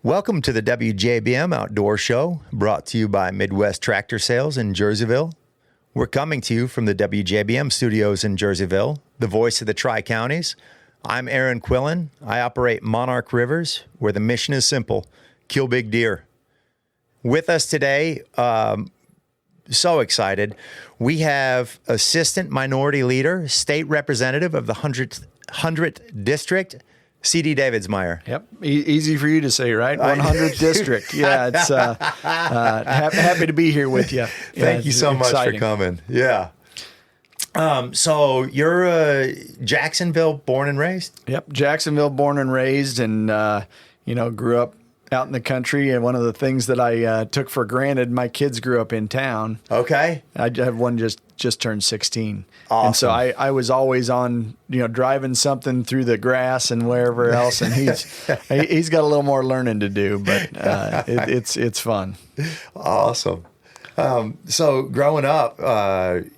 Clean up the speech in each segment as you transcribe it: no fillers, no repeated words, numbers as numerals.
Welcome to the WJBM Outdoors Show, brought to you by Midwest Tractor Sales in Jerseyville. We're coming to you from the WJBM studios in Jerseyville, the voice of the Tri-Counties. I'm Aaron Quillan. I operate Monarch Rivers, where the mission is simple: kill big deer. With us today, so excited, we have Assistant Minority Leader, State Representative of the 100th District, C.D. Davidsmeyer. Yep. Easy for you to say, right? 100th District. Yeah, it's happy to be here with you. Thank you so much for coming. Yeah. So you're Jacksonville born and raised? Yep. Jacksonville born and raised, and grew up out in the country. And one of the things that I took for granted, my kids grew up in town. Okay. I have one just turned 16. Awesome. And so I was always on, driving something through the grass and wherever else. And he's got a little more learning to do, but it's fun. Awesome. So growing up,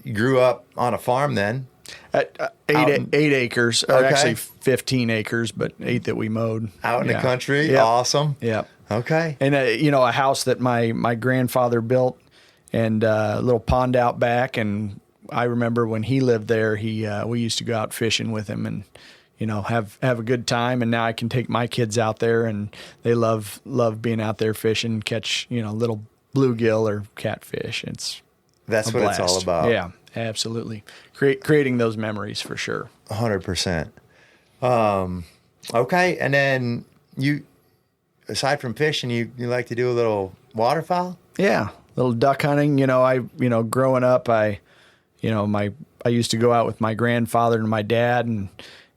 you grew up on a farm then? At 8 acres, or actually 15 acres, but 8 that we mowed. Out in the country? Yep. Awesome. Yeah. Okay. And, a house that my grandfather built, and a little pond out back. And I remember when he lived there, we used to go out fishing with him and, have a good time. And now I can take my kids out there, and they love being out there fishing, catch, little bluegill or catfish. That's what it's all about. Yeah, absolutely. Creating those memories for sure. 100%. Okay. And then you, aside from fishing, you like to do a little waterfowl? Yeah. Little duck hunting. Growing up, I used to go out with my grandfather and my dad, and,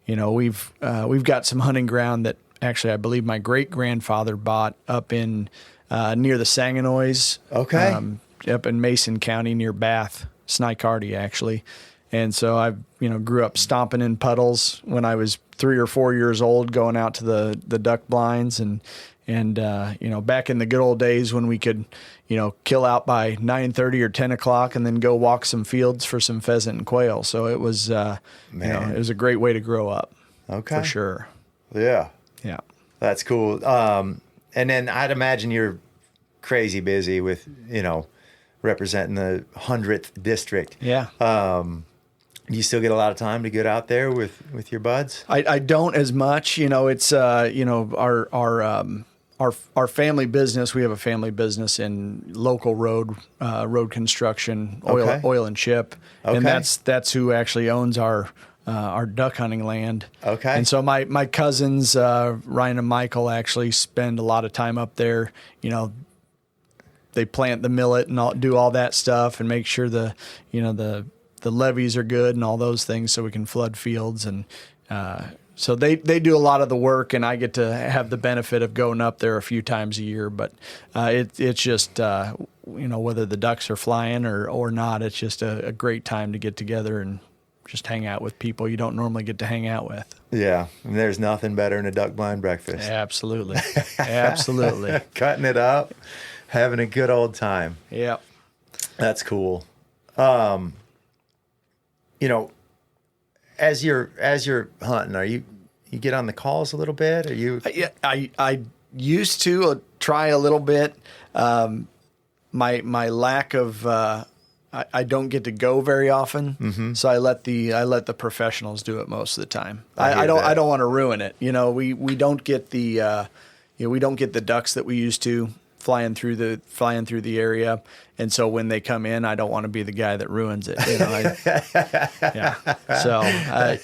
we've got some hunting ground that actually I believe my great grandfather bought up in, near the Sangonois. Okay. Up in Mason County near Bath, Snycarty actually. And so I, grew up stomping in puddles when I was 3 or 4 years old, going out to the duck blinds, and back in the good old days when we could, kill out by 9:30 or 10 o'clock and then go walk some fields for some pheasant and quail. So it was, it was a great way to grow up. Okay. For sure. Yeah. Yeah. That's cool. And then I'd imagine you're crazy busy with, representing the 100th District. Yeah. Do you still get a lot of time to get out there with your buds? I don't as much. It's our family business. We have a family business in local road construction, oil and chip, and that's who actually owns our duck hunting land. Okay. And so my cousins Ryan and Michael actually spend a lot of time up there. They plant the millet and do all that stuff and make sure the levees are good and all those things so we can flood fields. And so they do a lot of the work, and I get to have the benefit of going up there a few times a year. But it's just, whether the ducks are flying or not, it's just a great time to get together and just hang out with people you don't normally get to hang out with. Yeah, and there's nothing better than a duck blind breakfast. Absolutely. Absolutely. Cutting it up. Having a good old time. Yeah. That's cool. As you're hunting, you get on the calls a little bit? Are you? Yeah, I used to try a little bit. My lack of I don't get to go very often, so I let the professionals do it most of the time. I don't want to ruin it. We don't get the we don't get the ducks that we used to flying through the area, and so when they come in, I don't want to be the guy that ruins it. Yeah. So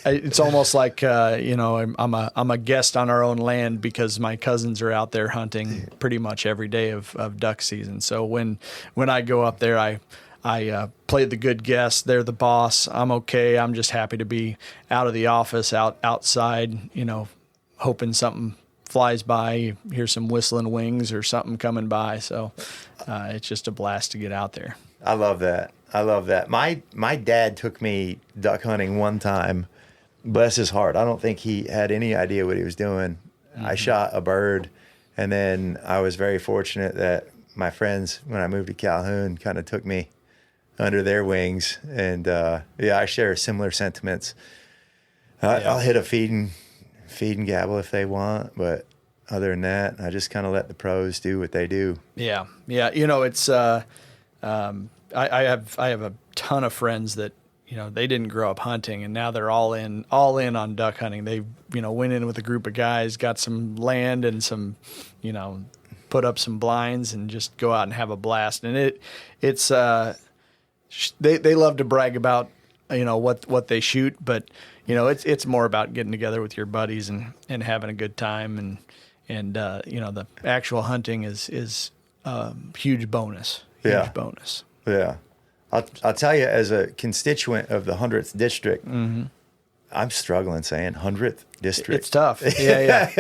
it's almost like I'm a guest on our own land because my cousins are out there hunting pretty much every day of duck season. So when I go up there, I play the good guest. They're the boss. I'm okay. I'm just happy to be out of the office, outside, hoping something flies by, you hear some whistling wings or something coming by. So it's just a blast to get out there. I love that. My dad took me duck hunting one time. Bless his heart. I don't think he had any idea what he was doing. I shot a bird, and then I was very fortunate that my friends, when I moved to Calhoun, kind of took me under their wings. And I share similar sentiments. I'll hit a feed and gabble if they want, but other than that, I just kind of let the pros do what they do. Yeah. It's I have a ton of friends that they didn't grow up hunting, and now they're all in on duck hunting. They went in with a group of guys, got some land and some put up some blinds and just go out and have a blast. And it's they love to brag about what they shoot, but it's more about getting together with your buddies and having a good time, and the actual hunting is huge bonus. Huge bonus. Yeah. I'll tell you, as a constituent of the 100th district, I'm struggling saying 100th district. It's tough. Yeah.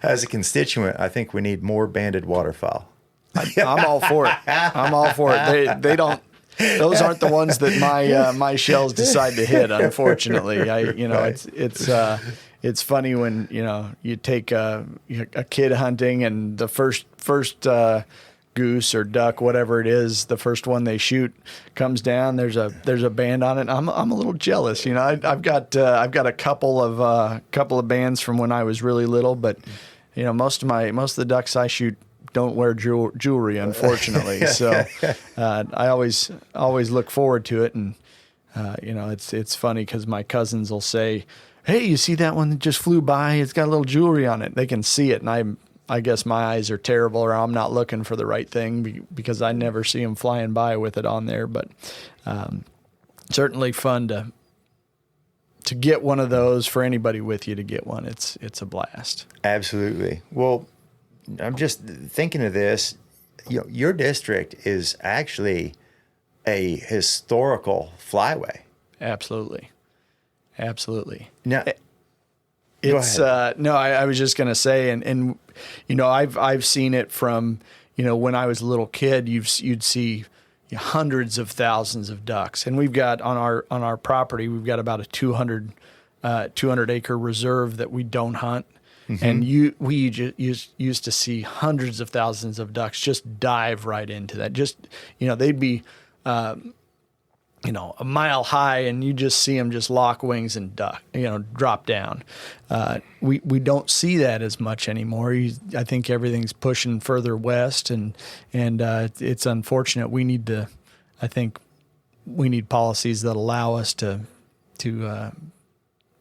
As a constituent, I think we need more banded waterfowl. I'm all for it. I'm all for it. They don't. Those aren't the ones that my shells decide to hit. Unfortunately, Right. it's funny when you take a kid hunting and the first goose or duck, whatever it is, the first one they shoot comes down. There's a band on it. I'm a little jealous. I've got a couple of bands from when I was really little, but most of the ducks I shoot don't wear jewelry, unfortunately. So I always look forward to it, and it's funny because my cousins will say, "Hey, you see that one that just flew by? It's got a little jewelry on it." They can see it, and I guess my eyes are terrible, or I'm not looking for the right thing because I never see them flying by with it on there. But certainly fun to get one of those for anybody with you to get one. It's a blast. Absolutely. Well, I'm just thinking of this. Your district is actually a historical flyway. Absolutely. Now, it's no. I was just gonna say, and I've seen it from when I was a little kid. You'd see hundreds of thousands of ducks, and we've got on our property, we've got about a 200 acre reserve that we don't hunt. And we used to see hundreds of thousands of ducks just dive right into that. Just they'd be a mile high, and you just see them just lock wings and drop down. We don't see that as much anymore. I think everything's pushing further west, and it's unfortunate. I think we need policies that allow us to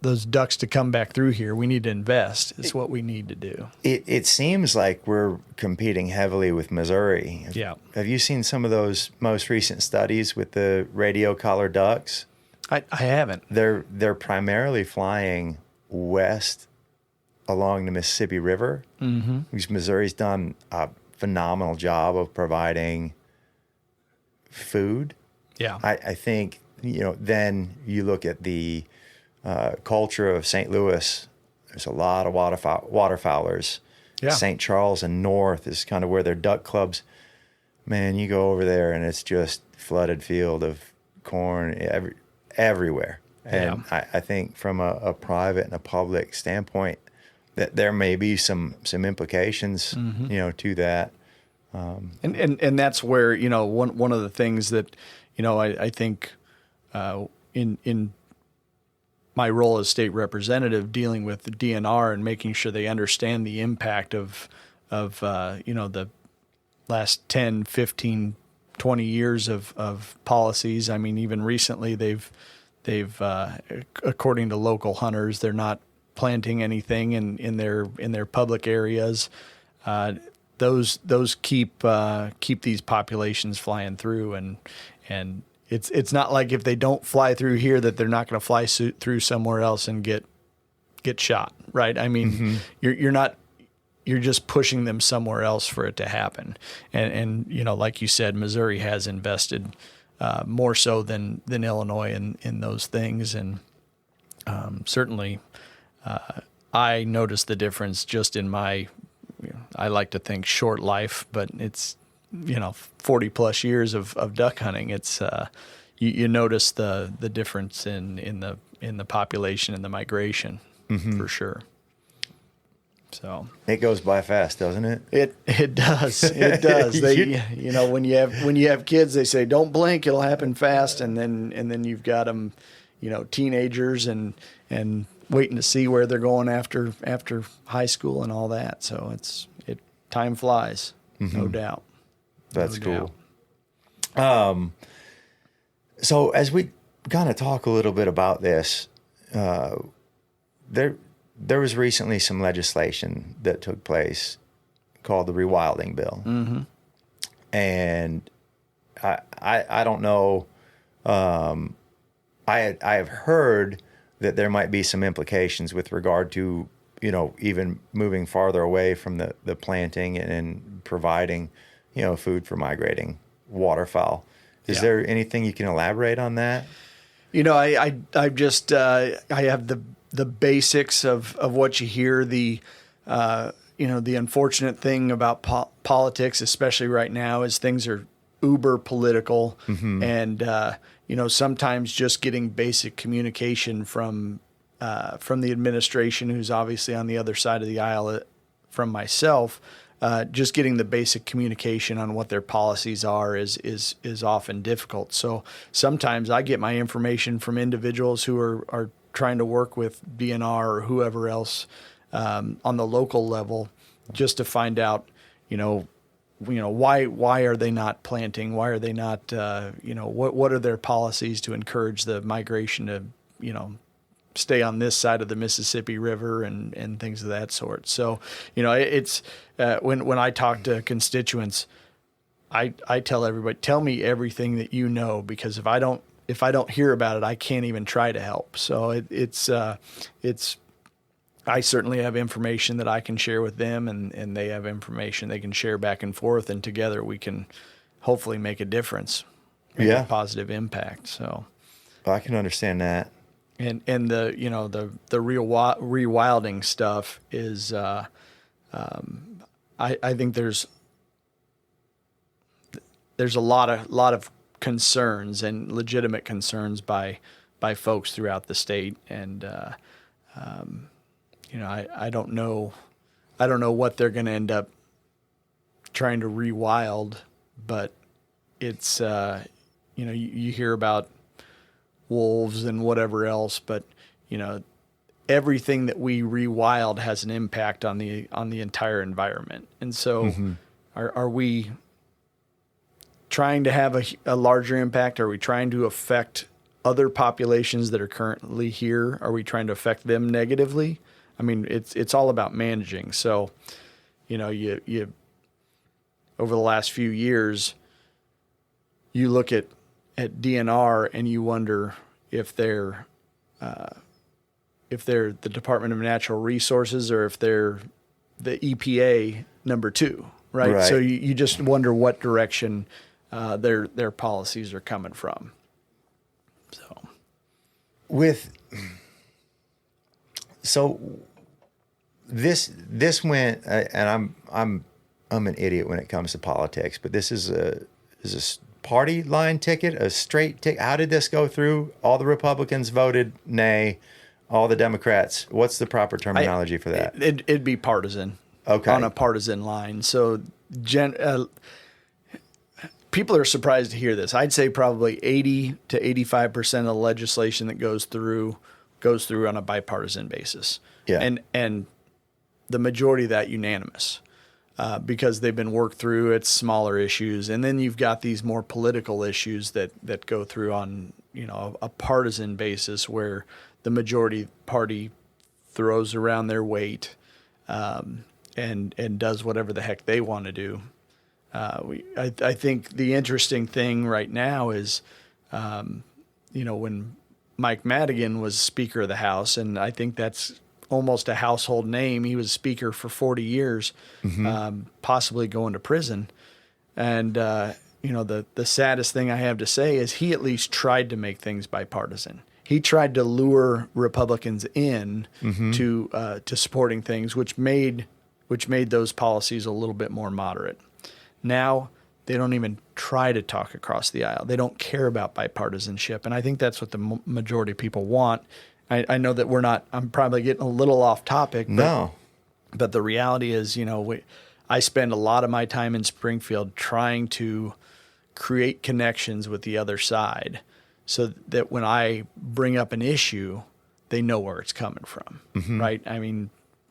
those ducks to come back through here. We need to invest. It's what we need to do. It seems like we're competing heavily with Missouri. Yeah. Have you seen some of those most recent studies with the radio collar ducks? I haven't. They're primarily flying west along the Mississippi River, because Missouri's done a phenomenal job of providing food. Yeah. I think, then you look at the culture of St. Louis. There's a lot of waterfowlers. Yeah. St. Charles and north is kind of where their duck clubs. Man, you go over there and it's just flooded field of corn everywhere. And I think from a private and a public standpoint, that there may be some implications, to that. And that's where one of the things that I think in my role as state representative, dealing with the DNR and making sure they understand the impact of the last 10, 15, 20 years of policies. I mean, even recently they've according to local hunters, they're not planting anything in their public areas. Those keep these populations flying through, and it's not like if they don't fly through here that they're not going to fly through somewhere else and get shot, right? I mean, you're just pushing them somewhere else for it to happen. And like you said, Missouri has invested more so than Illinois in those things, and certainly I noticed the difference just in my, I like to think short life, but it's 40 plus years of duck hunting. It's you notice the difference in the population and the migration for sure. So it goes by fast, doesn't it? It does. It does. They when you have kids, they say don't blink, it'll happen fast, and then you've got them, teenagers and waiting to see where they're going after high school and all that. So time flies, no doubt. That's no cool. doubt. So as we kind of talk a little bit about this, there was recently some legislation that took place called the Rewilding Bill. Mm-hmm. And I don't know. I have heard that there might be some implications with regard to, even moving farther away from the planting and providing, food for migrating waterfowl. Is there anything you can elaborate on that? I have the basics of what you hear. The unfortunate thing about politics, especially right now, is things are uber political, and sometimes just getting basic communication from the administration, who's obviously on the other side of the aisle from myself. Just getting the basic communication on what their policies are is often difficult. So sometimes I get my information from individuals who are trying to work with DNR or whoever else on the local level, just to find out, why are they not planting? Why are they not, what are their policies to encourage the migration to, stay on this side of the Mississippi River and things of that sort. So, it's when I talk to constituents, I tell everybody, tell me everything that you know, because if I don't hear about it, I can't even try to help. So I certainly have information that I can share with them, and they have information they can share back and forth, and together we can hopefully make a difference, make a positive impact. So I can understand that. And the rewilding stuff is I think there's a lot of concerns and legitimate concerns by folks throughout the state, and I don't know what they're going to end up trying to rewild, but it's you hear about wolves and whatever else, but everything that we rewild has an impact on the entire environment. And so are we trying to have a larger impact? Are we trying to affect other populations that are currently here? Are we trying to affect them negatively? I mean, it's all about managing. So, you over the last few years, you look at DNR and you wonder if they're the Department of Natural Resources or if they're the EPA number 2, right? So you just wonder what direction their policies are coming from. So this went, and I'm an idiot when it comes to politics, but this is a party line ticket, a straight ticket. How did this go through? All the Republicans voted nay, all the Democrats. What's the proper terminology for that? It'd be partisan. Okay. On a partisan line. So people are surprised to hear this. I'd say probably 80 to 85% of the legislation that goes through on a bipartisan basis. Yeah. And the majority of that unanimous. Because they've been worked through, it's smaller issues. And then you've got these more political issues that go through on, a partisan basis where the majority party throws around their weight and does whatever the heck they want to do. I think the interesting thing right now is, when Mike Madigan was Speaker of the House, and I think that's almost a household name. He was Speaker for 40 years, possibly going to prison. And, the saddest thing I have to say is he at least tried to make things bipartisan. He tried to lure Republicans in to supporting things, which made those policies a little bit more moderate. Now they don't even try to talk across the aisle. They don't care about bipartisanship. And I think that's what the majority of people want. I know that I'm probably getting a little off topic. But the reality is, I spend a lot of my time in Springfield trying to create connections with the other side so that when I bring up an issue, they know where it's coming from, right? I mean,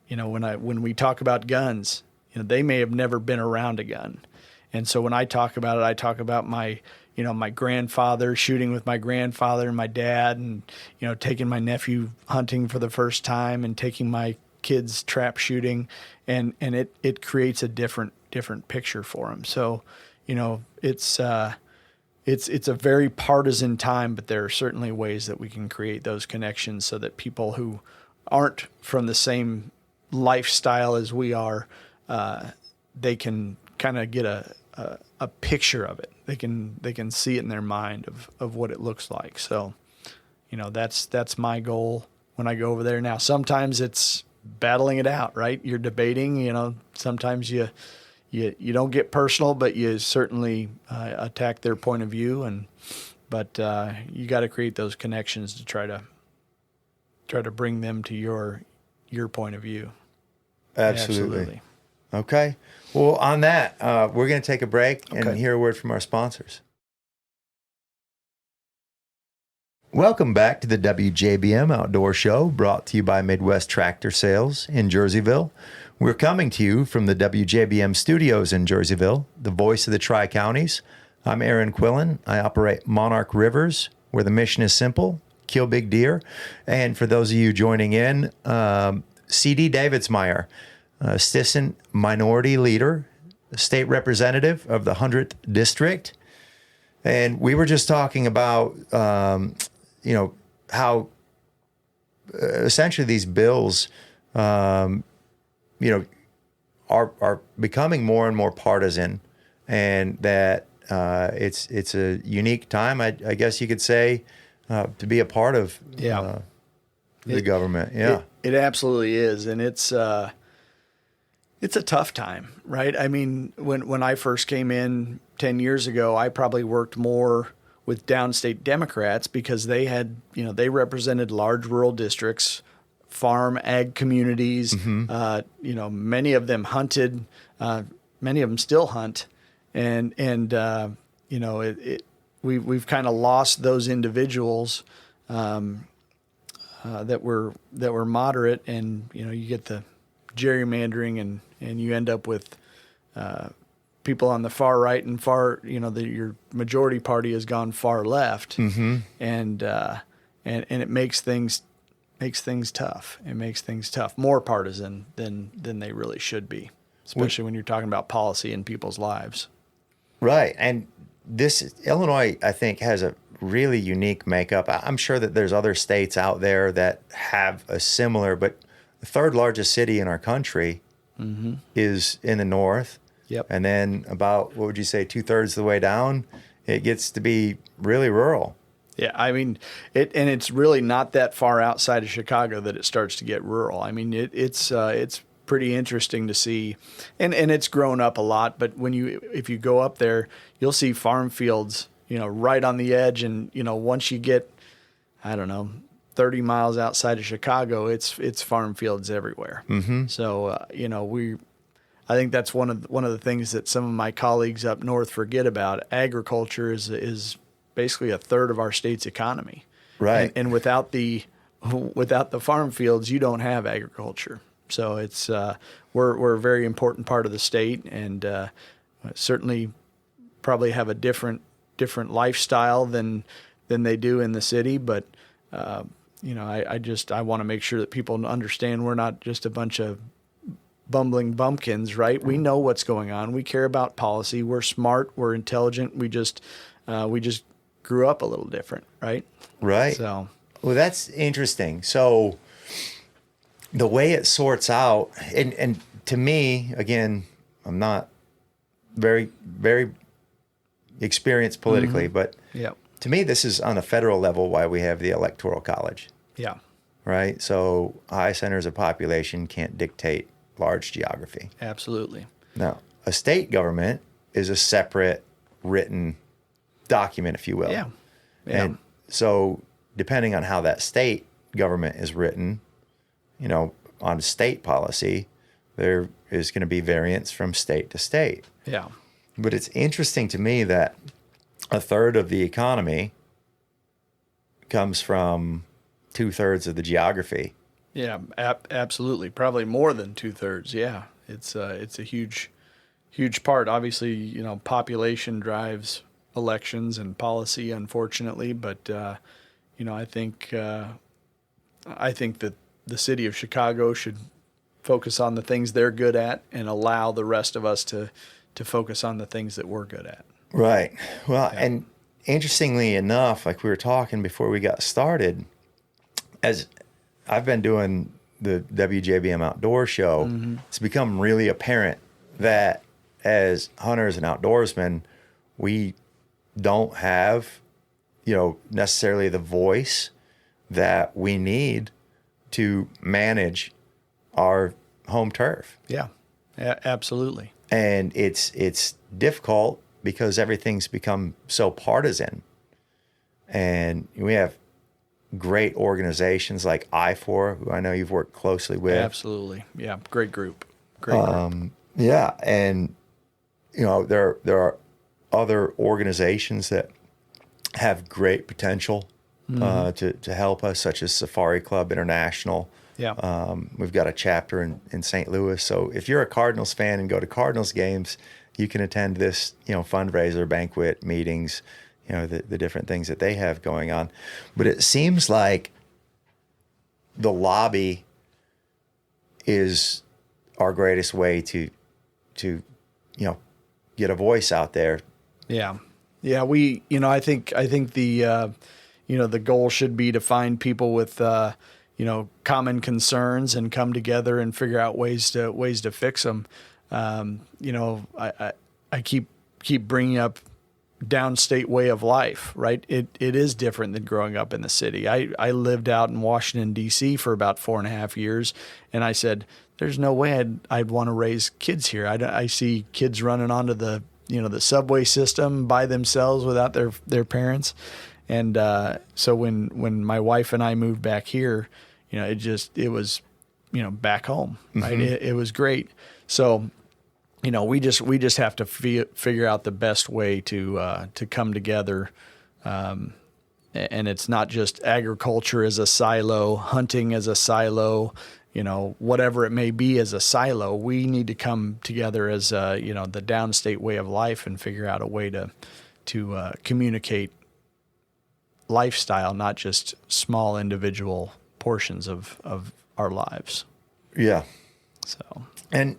when we talk about guns, they may have never been around a gun. And so when I talk about it, I talk about my grandfather shooting with my grandfather and my dad, and, taking my nephew hunting for the first time and taking my kids trap shooting, and it creates a different picture for them. So, it's a very partisan time, but there are certainly ways that we can create those connections so that people who aren't from the same lifestyle as we are, they can kind of get a picture of it. They can see it in their mind of what it looks like. So, that's my goal when I go over there. Now, sometimes it's battling it out, right? You're debating, sometimes you don't get personal, but you certainly attack their point of view, but you got to create those connections to try to bring them to your point of view. Absolutely. Okay. Well, on that, we're going to take a break and hear a word from our sponsors. Welcome back to the WJBM Outdoor Show, brought to you by Midwest Tractor Sales in Jerseyville. We're coming to you from the WJBM studios in Jerseyville, the voice of the Tri-Counties. I'm Aaron Quillan. I operate Monarch Rivers, where the mission is simple: kill big deer. And for those of you joining in, CD Davidsmeyer, Assistant Minority Leader, State Representative of the 100th District. And we were just talking about, how essentially these bills, are becoming more and more partisan, and that it's a unique time, I guess you could say, to be a part of the government. Yeah, it absolutely is, and it's a tough time, right? I mean, when I first came in 10 years ago, I probably worked more with downstate Democrats because they had, they represented large rural districts, farm ag communities. Many of them hunted, many of them still hunt, and we've kind of lost those individuals that were moderate, and you get the gerrymandering, and you end up with people on the far right and your majority party has gone far left, and it makes things tough. It makes things tough, more partisan than they really should be, especially when you're talking about policy in people's lives. Right, and Illinois, I think, has a really unique makeup. I'm sure that there's other states out there that have a similar, but the third largest city in our country is in the north. Yep. And then about, what would you say, 2/3 of the way down, it gets to be really rural. Yeah, I mean, it's really not that far outside of Chicago that it starts to get rural. I mean, it's pretty interesting to see, and it's grown up a lot. But if you go up there, you'll see farm fields, right on the edge, and once you get, 30 miles outside of Chicago, it's farm fields everywhere. So I think that's one of the things that some of my colleagues up north forget about. Agriculture is basically a third of our state's economy. Right. And without the farm fields, you don't have agriculture. So it's we're a very important part of the state, and certainly probably have a different lifestyle than they do in the city. But I want to make sure that people understand we're not just a bunch of bumbling bumpkins, right? We know what's going on. We care about policy. We're smart. We're intelligent. We just grew up a little different, right? Right. So, well, that's interesting. So the way it sorts out, and to me, again, I'm not very, very experienced politically, but to me, this is on a federal level why we have the Electoral College. Yeah. Right. So high centers of population can't dictate large geography. Absolutely. Now, a state government is a separate written document, if you will. Yeah. And so depending on how that state government is written, on state policy, there is going to be variance from state to state. Yeah. But it's interesting to me that a third of the economy comes from 2/3 of the geography. Yeah, absolutely. Probably more than 2/3. Yeah, it's a huge part. Obviously, you know, population drives elections and policy, unfortunately. But you know, I think that the city of Chicago should focus on the things they're good at and allow the rest of us to focus on the things that we're good at. Right. Well, and interestingly enough, like we were talking before we got started, as I've been doing the WJBM Outdoors show, it's become really apparent that as hunters and outdoorsmen, we don't have, you know, necessarily the voice that we need to manage our home turf. Yeah, absolutely. And it's difficult because everything's become so partisan. And we have great organizations like I4, who I know you've worked closely with. Absolutely. Yeah, great group. Great group. Yeah, and you know, there are other organizations that have great potential to help us, such as Safari Club International. Yeah. We've got a chapter in St. Louis. So if you're a Cardinals fan and go to Cardinals games, you can attend this, you know, fundraiser, banquet, meetings, you know, the different things that they have going on. But it seems like the lobby is our greatest way to you know, get a voice out there. Yeah. Yeah, we, you know, I think the you know, the goal should be to find people with you know, common concerns and come together and figure out ways to fix them. You know, I keep bringing up downstate way of life, right? It is different than growing up in the city. I lived out in Washington, D.C. for about 4.5 years, and I said, there's no way I'd want to raise kids here. I see kids running onto the, you know, the subway system by themselves without their parents. And so when my wife and I moved back here, you know, it was, you know, back home, right? It was great. So, you know, we just have to figure out the best way to come together. And it's not just agriculture as a silo, hunting as a silo, you know, whatever it may be as a silo. We need to come together as you know, the downstate way of life and figure out a way to communicate lifestyle, not just small individual portions of our lives. Yeah. So, and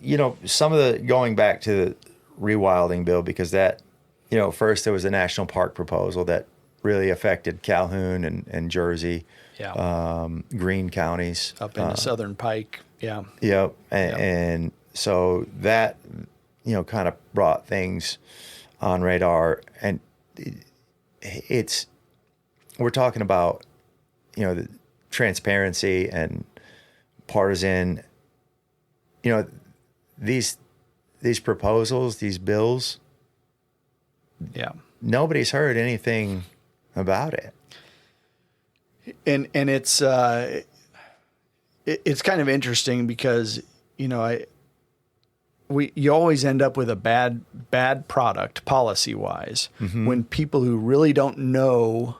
you know, some of the, going back to the rewilding bill, because that, you know, first there was a national park proposal that really affected Calhoun and Jersey, Greene counties. Up in the Southern Pike. Yeah. Yep. And so that, you know, kind of brought things on radar. And we're talking about, you know, the transparency and partisan, you know, these proposals, these bills. Yeah. Nobody's heard anything about it. And it's kind of interesting because, you know, you always end up with a bad product policy wise when people who really don't know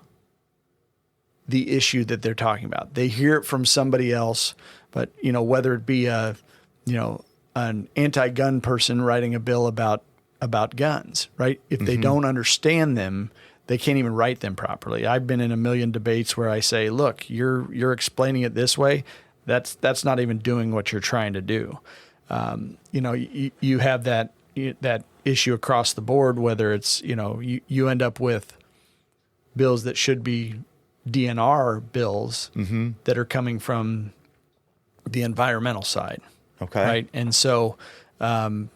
the issue that they're talking about, they hear it from somebody else. But, you know, whether it be an anti-gun person writing a bill about guns, right? If they don't understand them, they can't even write them properly. I've been in a million debates where I say, look, you're explaining it this way. That's not even doing what you're trying to do. You know, you have that issue across the board, whether it's, you know, you end up with bills that should be DNR bills that are coming from the environmental side. Okay. Right. And so, I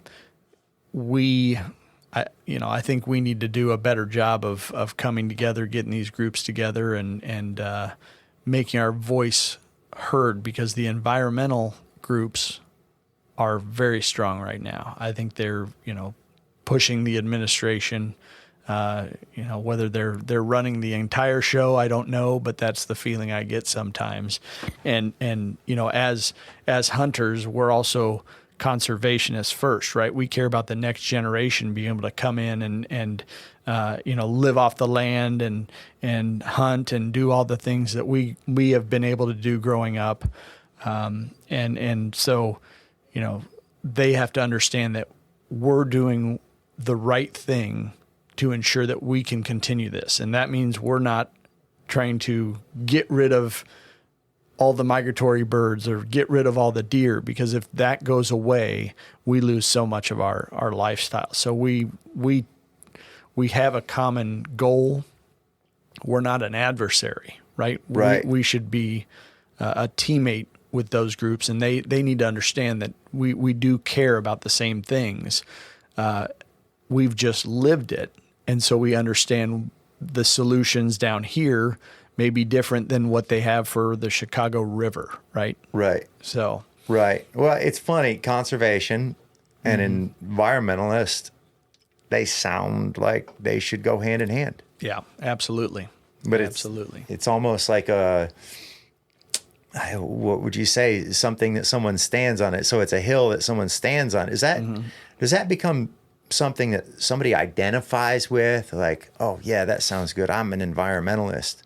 think we need to do a better job of coming together, getting these groups together and making our voice heard, because the environmental groups are very strong right now. I think they're, you know, pushing the administration, you know, whether they're running the entire show, I don't know, but that's the feeling I get sometimes. And you know, as hunters, we're also conservationists first, right? We care about the next generation being able to come in and live off the land and hunt and do all the things that we have been able to do growing up. And so, they have to understand that we're doing the right thing to ensure that we can continue this. And that means we're not trying to get rid of all the migratory birds or get rid of all the deer, because if that goes away, we lose so much of our lifestyle. So we have a common goal. We're not an adversary, right? Right. We should be a teammate with those groups, and they need to understand that we do care about the same things. We've just lived it, and so we understand the solutions down here may be different than what they have for the Chicago River, right? Right. So. Right. Well, it's funny, conservation and environmentalist, they sound like they should go hand in hand. Yeah, absolutely. But it's almost like what would you say, something that someone stands on it. So it's a hill that someone stands on. Does that become something that somebody identifies with? Like, oh yeah, that sounds good, I'm an environmentalist.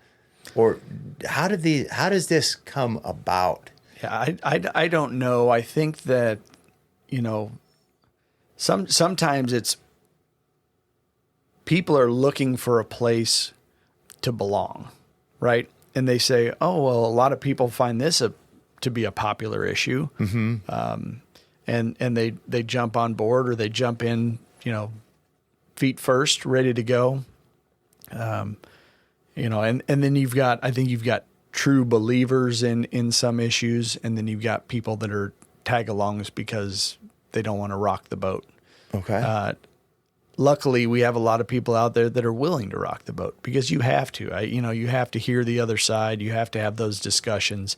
Or how does this come about? Yeah, I don't know. I think that, sometimes it's people are looking for a place to belong, right? And they say, oh, well, a lot of people find this to be a popular issue. Mm-hmm. And they jump on board, or they jump in, feet first, ready to go. And then I think you've got true believers in some issues, and then you've got people that are tag-alongs because they don't want to rock the boat. Okay. Luckily, we have a lot of people out there that are willing to rock the boat, because you have to. You have to hear the other side. You have to have those discussions.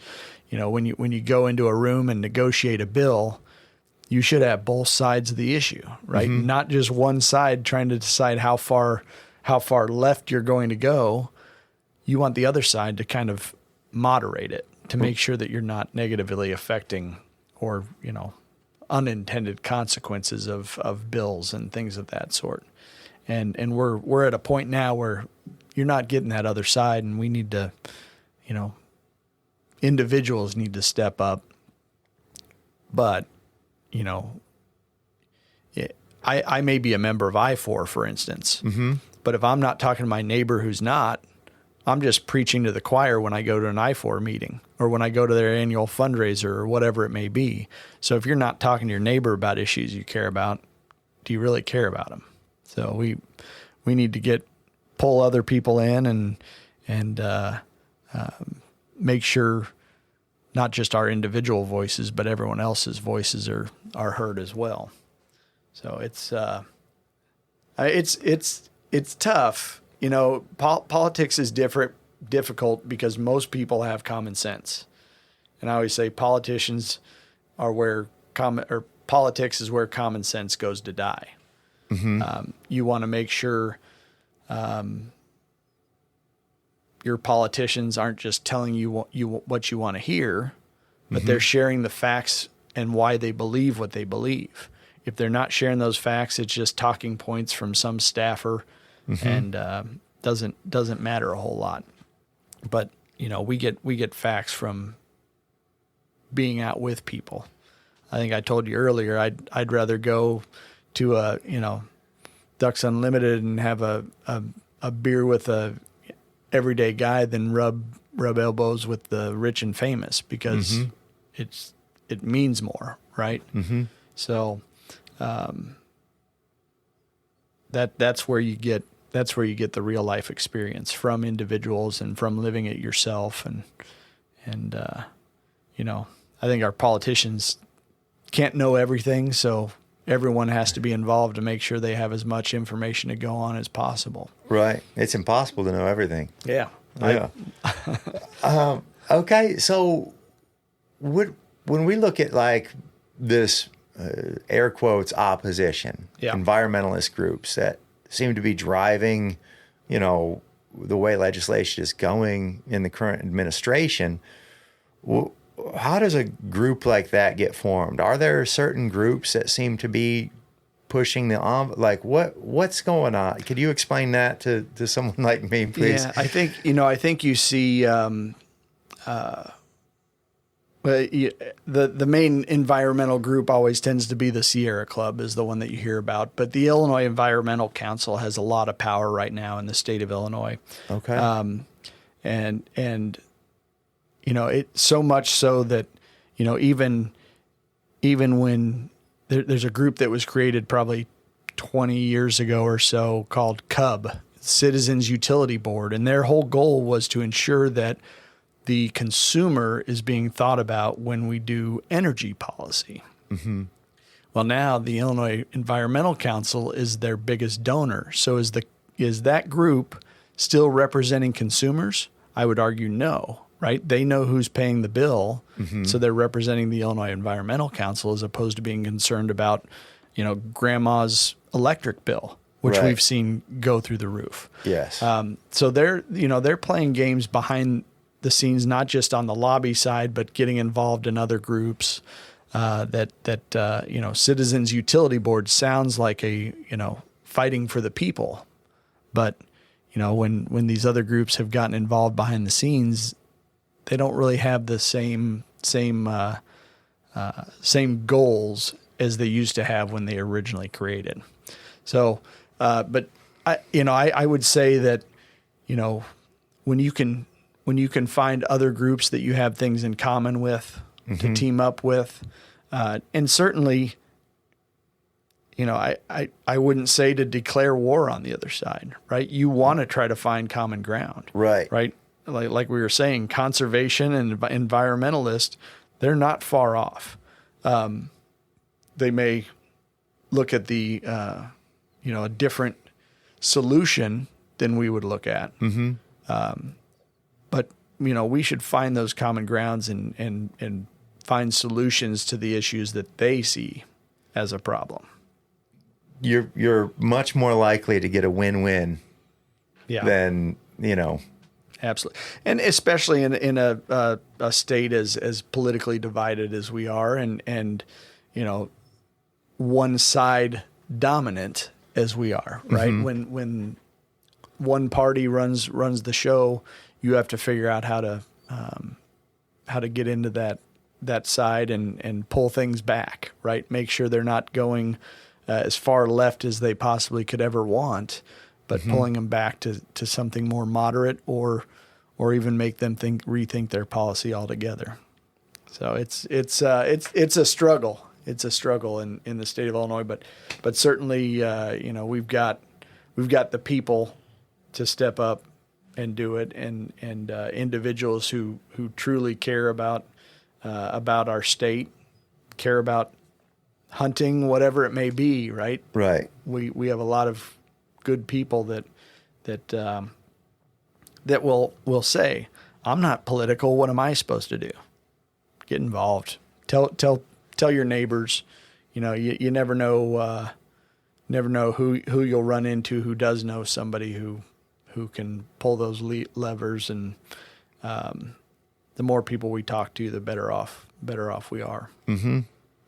When you go into a room and negotiate a bill, you should have both sides of the issue, right? Mm-hmm. Not just one side trying to decide how far left you're going to go. You want the other side to kind of moderate it, to make sure that you're not negatively affecting or, unintended consequences of bills and things of that sort. And we're at a point now where you're not getting that other side, and we need to, individuals need to step up. But, I may be a member of I-4, for instance, mm-hmm. but if I'm not talking to my neighbor who's not, I'm just preaching to the choir when I go to an I-4 meeting, or when I go to their annual fundraiser, or whatever it may be. So if you're not talking to your neighbor about issues you care about, do you really care about them? So we need to pull other people in and make sure not just our individual voices, but everyone else's voices are heard as well. So it's tough. Politics is difficult because most people have common sense. And I always say politics is where common sense goes to die. Mm-hmm. You want to make sure your politicians aren't just telling you what you want to hear, but mm-hmm. they're sharing the facts and why they believe what they believe. If they're not sharing those facts, it's just talking points from some staffer, mm-hmm. and doesn't matter a whole lot. But we get facts from being out with people. I think I told you earlier I'd rather go to Ducks Unlimited and have a beer with a everyday guy than rub elbows with the rich and famous, because mm-hmm. it means more, right? Mm-hmm. So that's where you get the real life experience from individuals and from living it yourself. And I think our politicians can't know everything, so everyone has to be involved to make sure they have as much information to go on as possible. Right. It's impossible to know everything. Yeah. Okay. So when we look at like this air quotes opposition, environmentalist groups that seem to be driving, the way legislation is going in the current administration, how does a group like that get formed? Are there certain groups that seem to be pushing the like what's going on? Could you explain that to someone like me, please? Yeah, I think you see the main environmental group always tends to be the Sierra Club is the one that you hear about, but the Illinois Environmental Council has a lot of power right now in the state of Illinois. Okay. And it so much so that even when there's a group that was created probably 20 years ago or so called CUB, Citizens Utility Board, and their whole goal was to ensure that the consumer is being thought about when we do energy policy. Mm-hmm. Well, now the Illinois Environmental Council is their biggest donor. So is that group still representing consumers? I would argue no, right? They know who's paying the bill, so they're representing the Illinois Environmental Council as opposed to being concerned about, grandma's electric bill, which we've seen go through the roof. Yes. So they're playing games behind the scenes, not just on the lobby side, but getting involved in other groups. Citizens Utility Board sounds like fighting for the people, but when these other groups have gotten involved behind the scenes, they don't really have the same goals as they used to have when they originally created. So, but I would say that when you can find other groups that you have things in common with to team up with, and certainly, I wouldn't say to declare war on the other side, right? You want to try to find common ground, right? Like we were saying, conservation and environmentalists, they're not far off. They may look at a different solution than we would look at. But we should find those common grounds and find solutions to the issues that they see as a problem. You're much more likely to get a win-win than Absolutely, and especially in a state as politically divided as we are, and one side dominant as we are, right? When one party runs the show, you have to figure out how to get into that side and pull things back, right? Make sure they're not going as far left as they possibly could ever want, but pulling them back to something more moderate or even make them rethink their policy altogether. So it's a struggle. It's a struggle in the state of Illinois, but certainly we've got the people to step up and do it, and individuals who truly care about our state, care about hunting, whatever it may be, right? Right. We have a lot of good people that will say, I'm not political. What am I supposed to do? Get involved. Tell your neighbors. You never know who you'll run into who does know somebody who can pull those levers, and the more people we talk to, the better off we are.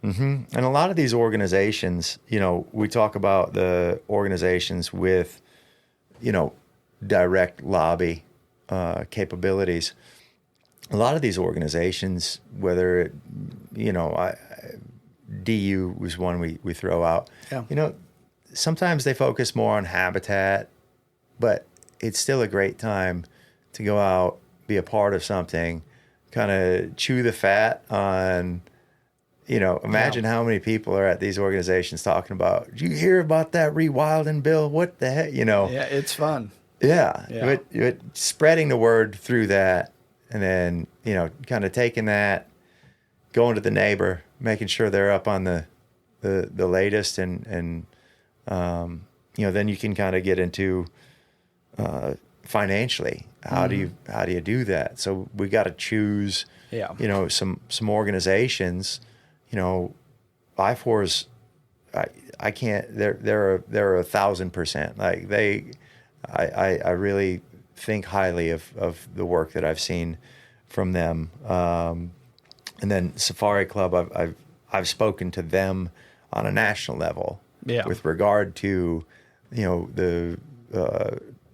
And a lot of these organizations, we talk about the organizations with, direct lobby capabilities. A lot of these organizations, whether DU was one we throw out. Yeah. Sometimes they focus more on habitat, but it's still a great time to go out, be a part of something, kind of chew the fat on. Imagine how many people are at these organizations talking about, did you hear about that rewilding bill? What the heck? Yeah, it's fun. Yeah. But spreading the word through that, and then, kind of taking that, going to the neighbor, making sure they're up on the latest, and then you can kind of get into financially. How do you do that? So we got to choose, some organizations. I4's, I can't. They're 1,000%. Like I really think highly of the work that I've seen from them. And then Safari Club, I've spoken to them on a national level with regard to, the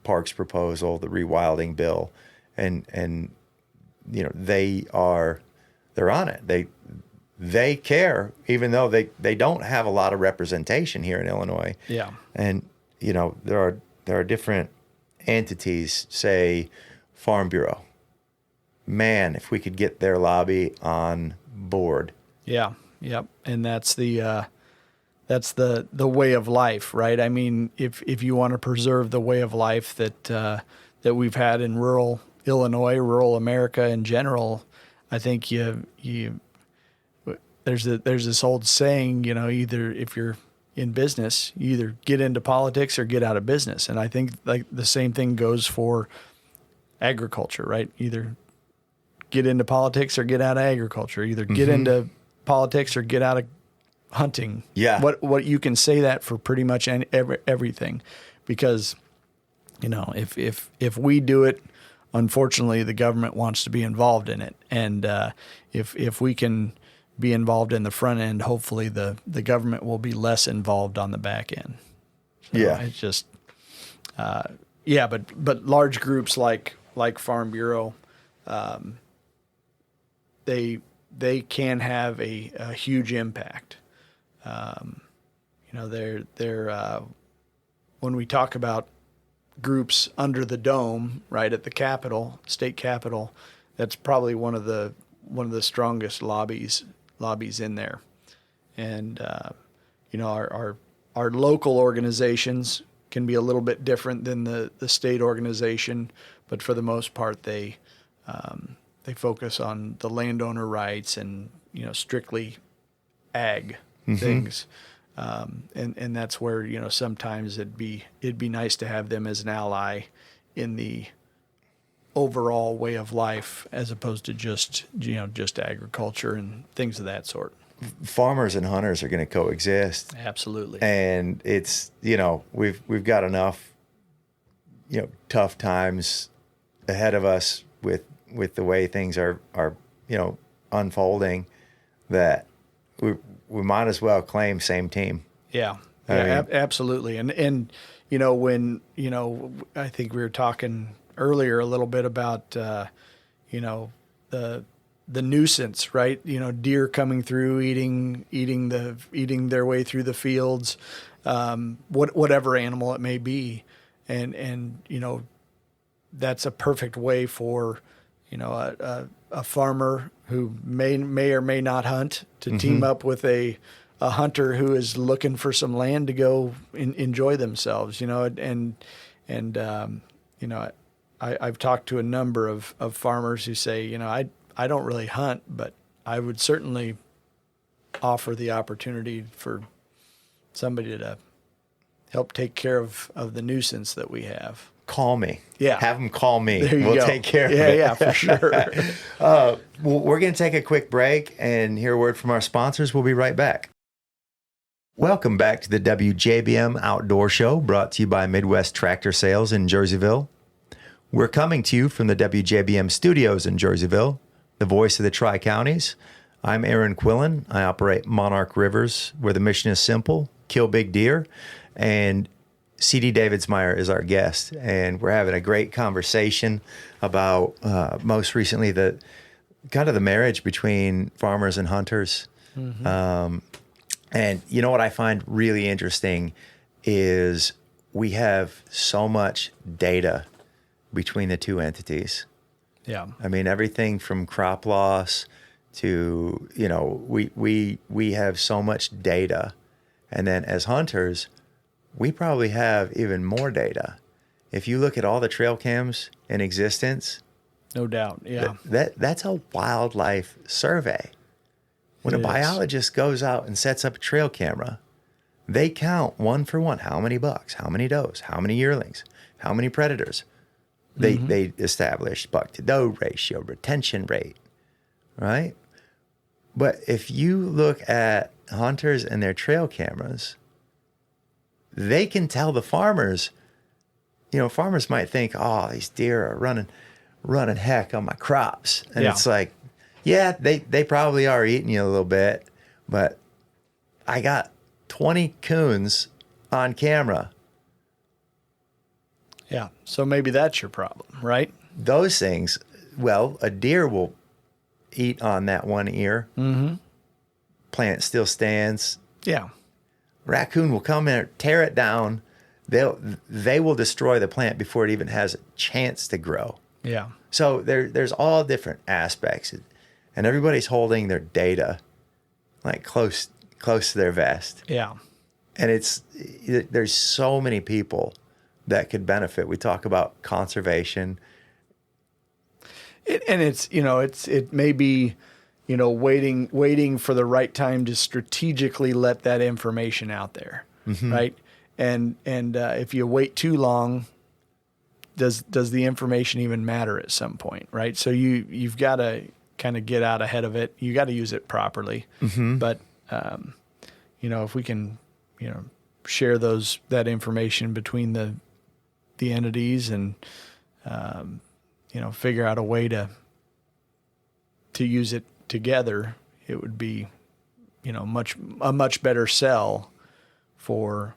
parks proposal, the rewilding bill, and they're on it. They care, even though they don't have a lot of representation here in Illinois. Yeah. And there are different entities, say Farm Bureau. Man, if we could get their lobby on board. Yeah. Yep. And that's the way of life, right? I mean, if you want to preserve the way of life that we've had in rural Illinois, rural America in general, I think there's this old saying, either if you're in business, you either get into politics or get out of business. And I think like the same thing goes for agriculture, right? Either get into politics or get out of agriculture. Either get into politics or get out of hunting. Yeah. What you can say that for pretty much everything, because if we do it, unfortunately the government wants to be involved in it, and if we can be involved in the front end, hopefully the government will be less involved on the back end. So it's just but large groups like Farm Bureau, they can have a huge impact. They're when we talk about groups under the dome, right at the Capitol, state Capitol, that's probably one of the strongest lobbies in there. And our local organizations can be a little bit different than the state organization, but for the most part they focus on the landowner rights and strictly ag things. And that's where sometimes it'd be nice to have them as an ally in the overall way of life, as opposed to just agriculture and things of that sort. Farmers and hunters are going to coexist. Absolutely. And it's we've got enough tough times ahead of us with the way things are unfolding, that we might as well claim same team. Yeah. Absolutely. And when I think we were talking earlier a little bit about the nuisance, right? Deer coming through, eating their way through the fields, whatever animal it may be, and that's a perfect way for a farmer who may or may not hunt to team up with a hunter who is looking for some land to go enjoy themselves, I've talked to a number of farmers who say, I don't really hunt, but I would certainly offer the opportunity for somebody to help take care of the nuisance that we have. Call me. Yeah. Have them call me. We'll go. Take care of it. Yeah, for sure. We're going to take a quick break and hear a word from our sponsors. We'll be right back. Welcome back to the WJBM Outdoor Show, brought to you by Midwest Tractor Sales in Jerseyville. We're coming to you from the WJBM studios in Jerseyville, the voice of the Tri-Counties. I'm Aaron Quillan. I operate Monarch Rivers, where the mission is simple: kill big deer. And C.D. Davidsmeyer is our guest, and we're having a great conversation about most recently the marriage between farmers and hunters. And what I find really interesting is we have so much data between the two entities. Yeah. I mean, everything from crop loss to, we have so much data. And then as hunters, we probably have even more data. If you look at all the trail cams in existence, no doubt. Yeah. That's a wildlife survey. When a biologist goes out and sets up a trail camera, they count one for one how many bucks, how many does, how many yearlings, how many predators. They establish buck to doe ratio, retention rate, right? But if you look at hunters and their trail cameras, they can tell the farmers. Farmers might think, "Oh, these deer are running heck on my crops," and it's like, Yeah, they probably are eating you a little bit, but I got 20 coons on camera. Yeah. So maybe that's your problem, right? Those things, well, a deer will eat on that one ear. Mm-hmm. Plant still stands. Yeah. Raccoon will come in, tear it down. They will destroy the plant before it even has a chance to grow. Yeah. So there's all different aspects, and everybody's holding their data like close to their vest. Yeah. And there's so many people that could benefit. We talk about conservation. It may be, waiting for the right time to strategically let that information out there, right? And if you wait too long, does the information even matter at some point, right? So you've got to kind of get out ahead of it. You got to use it properly. But if we can, share that information between the entities and figure out a way to use it together, it would be, a much better sell for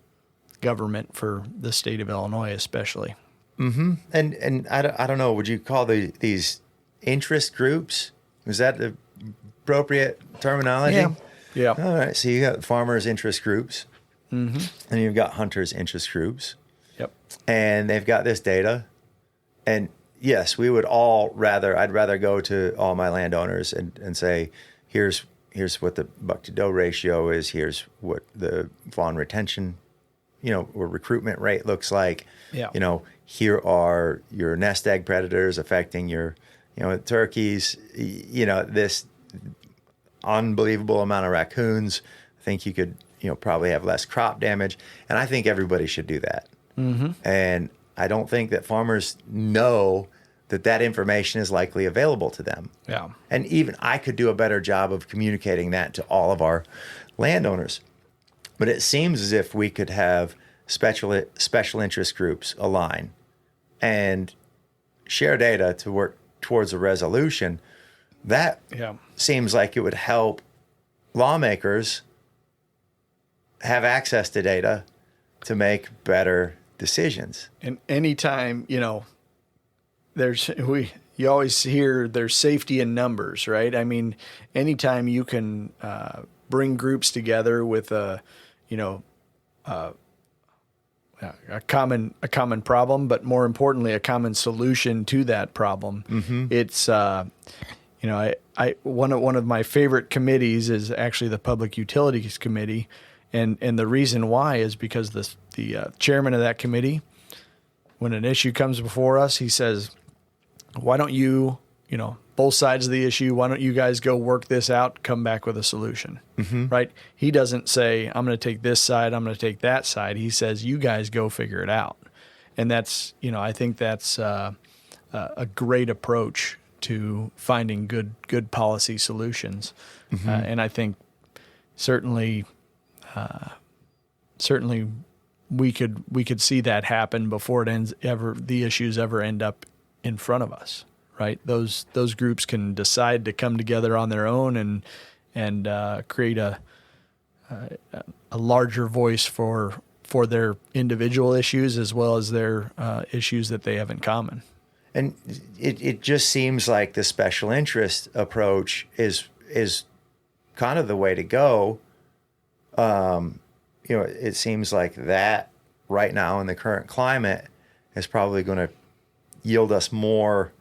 government, for the state of Illinois especially. Mm-hmm. And I don't know, would you call these interest groups? Is that the appropriate terminology? Yeah. Yeah. All right. So you got farmers' interest groups, Mm-hmm. and you've got hunters' interest groups. Yep. And they've got this data. And yes, I'd rather go to all my landowners and say, here's what the buck to doe ratio is. Here's what the fawn retention, or recruitment rate looks like. Yeah. Here are your nest egg predators affecting your, turkeys, this unbelievable amount of raccoons. I think you could, probably have less crop damage. And I think everybody should do that. Mm-hmm. And I don't think that farmers know that information is likely available to them. Yeah. And even I could do a better job of communicating that to all of our landowners. But it seems as if we could have special interest groups align and share data to work towards a resolution. That seems like it would help lawmakers have access to data to make better decisions. And anytime, you always hear there's safety in numbers, right? I mean, anytime you can bring groups together with a common problem, but more importantly, a common solution to that problem. Mm-hmm. It's one of my favorite committees is actually the Public Utilities Committee, and the reason why is because the chairman of that committee, when an issue comes before us, he says, "Why don't you, both sides of the issue, why don't you guys go work this out, come back with a solution?" Mm-hmm. Right? He doesn't say, "I'm going to take this side, I'm going to take that side." He says, "You guys go figure it out." And that's, I think that's a great approach to finding good policy solutions. Mm-hmm. And I think certainly we could see that happen before the issues ever end up in front of us. Right, those groups can decide to come together on their own and create a larger voice for their individual issues as well as their issues that they have in common. And it just seems like the special interest approach is kind of the way to go. It seems like that right now in the current climate is probably going to yield us more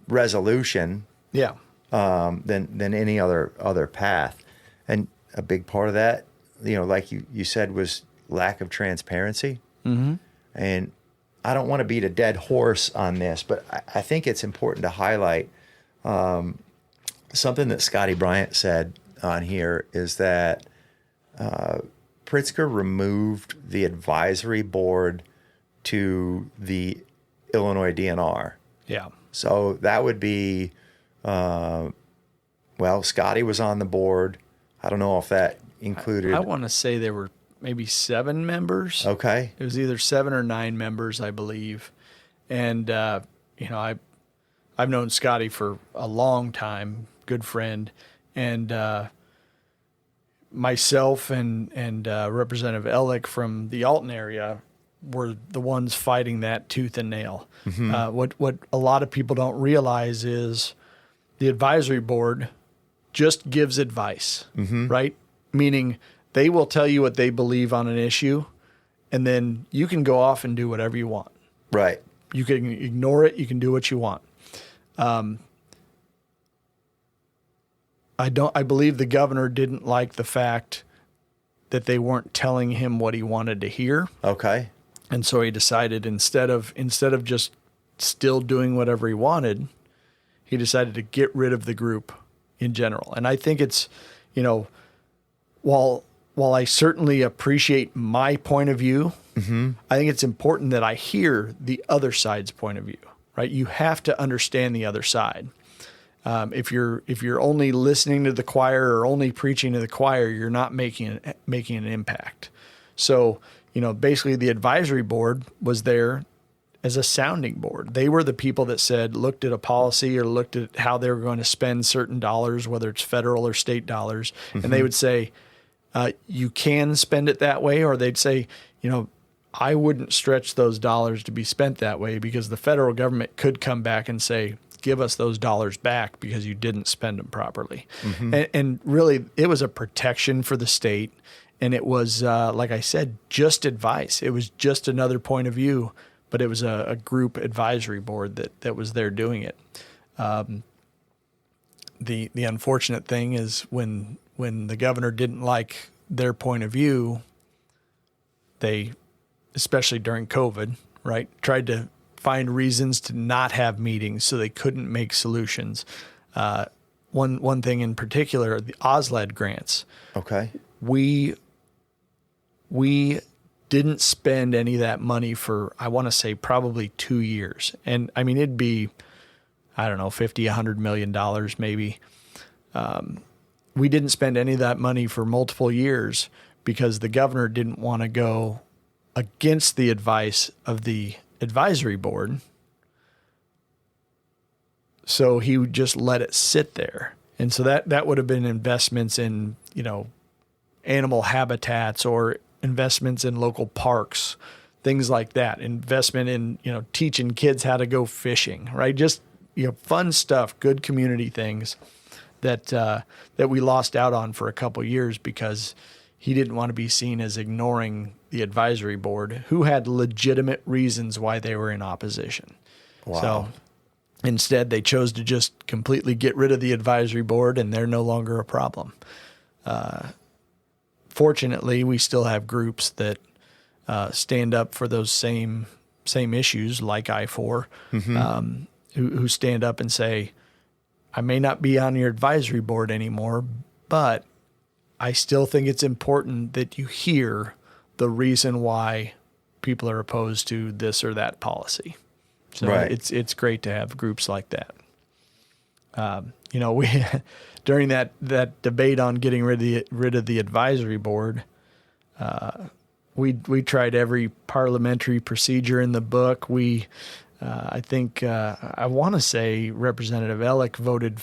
resolution than any other path. And a big part of that, like you said, was lack of transparency. Mm-hmm. And I don't want to beat a dead horse on this, but I think it's important to highlight something that Scotty Bryant said on here is that Pritzker removed the advisory board to the Illinois DNR. Yeah. So that would be, Scotty was on the board. I don't know if that included. I want to say there were maybe 7 members. Okay. It was either 7 or 9 members, I believe. And, I I've known Scotty for a long time, good friend, and myself and Representative Ellick from the Alton area were the ones fighting that tooth and nail. What a lot of people don't realize is the advisory board just gives advice, right? Meaning they will tell you what they believe on an issue, and then you can go off and do whatever you want. Right. You can ignore it. You can do what you want. I believe the governor didn't like the fact that they weren't telling him what he wanted to hear. Okay. And so he decided instead of just still doing whatever he wanted, he decided to get rid of the group in general. And I think it's, while I certainly appreciate my point of view, I think it's important that I hear the other side's point of view, right? You have to understand the other side. If you're only listening to the choir or only preaching to the choir, you're not making an impact. So, basically the advisory board was there as a sounding board. They were the people that looked at a policy or looked at how they were going to spend certain dollars, whether it's federal or state dollars, and they would say, you can spend it that way, or they'd say, I wouldn't stretch those dollars to be spent that way because the federal government could come back and say, give us those dollars back because you didn't spend them properly. And really, it was a protection for the state. And it was, like I said, just advice. It was just another point of view, but it was a group advisory board that was there doing it. The unfortunate thing is when the governor didn't like their point of view, they, especially during COVID, right, tried to find reasons to not have meetings so they couldn't make solutions. One thing in particular, the OSLED grants. Okay. We didn't spend any of that money for, I want to say, probably 2 years. And I mean, it'd be, I don't know, $50, $100 million maybe. We didn't spend any of that money for multiple years because the governor didn't want to go against the advice of the advisory board. So he would just let it sit there. And so that would have been investments in, animal habitats or investments in local parks, things like that. Investment in, teaching kids how to go fishing, right? Just, fun stuff, good community things that we lost out on for a couple of years because he didn't want to be seen as ignoring the advisory board, who had legitimate reasons why they were in opposition. Wow. So instead, they chose to just completely get rid of the advisory board, and they're no longer a problem. Fortunately, we still have groups that stand up for those same issues, like I-4, who stand up and say, I may not be on your advisory board anymore, but I still think it's important that you hear the reason why people are opposed to this or that policy. So right. It's great to have groups like that. We during that debate on getting rid of the advisory board, we tried every parliamentary procedure in the book. I think I want to say Representative Ellick voted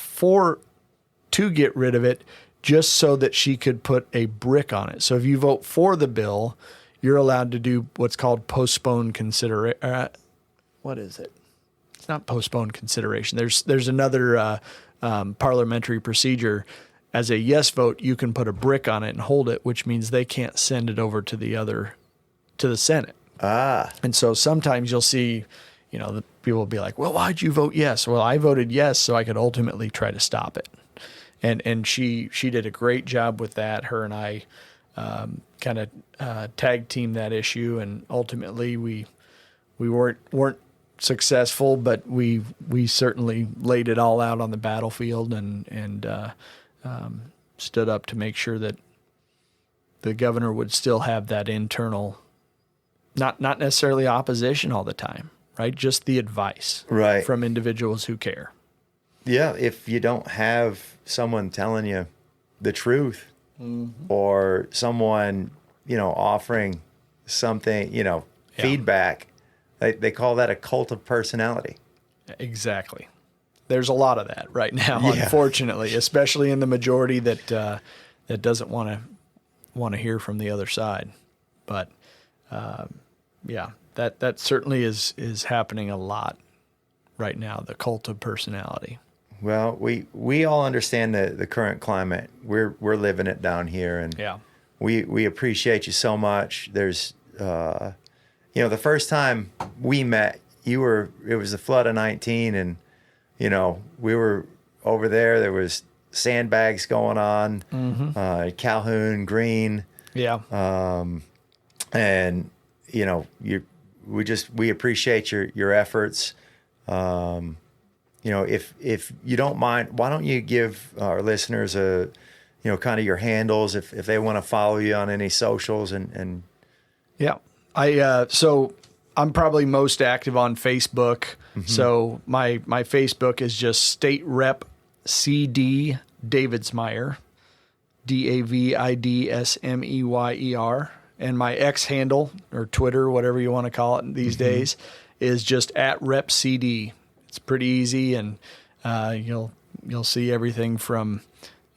to get rid of it, just so that she could put a brick on it. So if you vote for the bill, you're allowed to do what's called postponed consideration. What is it? It's not postponed consideration. There's another parliamentary procedure. As a yes vote, you can put a brick on it and hold it, which means they can't send it over to the Senate. And so sometimes you'll see, the people will be like, well, why'd you vote yes? Well, I voted yes so I could ultimately try to stop it. And she did a great job with that. Her and I kind of tag teamed that issue, and ultimately we weren't successful, but we certainly laid it all out on the battlefield and stood up to make sure that the governor would still have that internal, not necessarily opposition all the time, right? Just the advice from individuals who care. Yeah, if you don't have someone telling you the truth or someone, offering something, feedback, they call that a cult of personality. Exactly. there's a lot of that right now, unfortunately, especially in the majority that doesn't want to hear from the other side. But that certainly is happening a lot right now, the cult of personality. Well, we all understand the current climate. We're living it down here, and we appreciate you so much. There's the first time we met, it was the flood of 19, and we were over there. There was sandbags going on, Calhoun, Green, and we appreciate your efforts. If you don't mind, why don't you give our listeners kind of your handles if they want to follow you on any socials and. Yeah. So I'm probably most active on Facebook. So my Facebook is just State Rep CD Davidsmeyer, Davidsmeyer. And my X handle, or Twitter, whatever you want to call it these days, is just @RepCD. It's pretty easy, and you'll see everything from,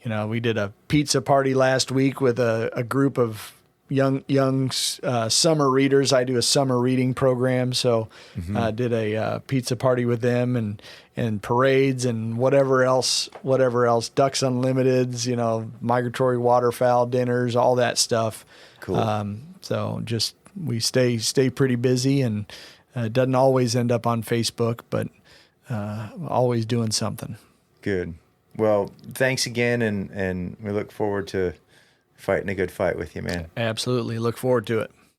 we did a pizza party last week with a group of young summer readers. I do a summer reading program, so I did a pizza party with them, and parades and whatever else, Ducks Unlimiteds, migratory waterfowl dinners, all that stuff. Cool. So just we stay pretty busy, and it doesn't always end up on Facebook, but always doing something. Good. Well, thanks again, and we look forward to fighting a good fight with you, man. Absolutely. Look forward to it.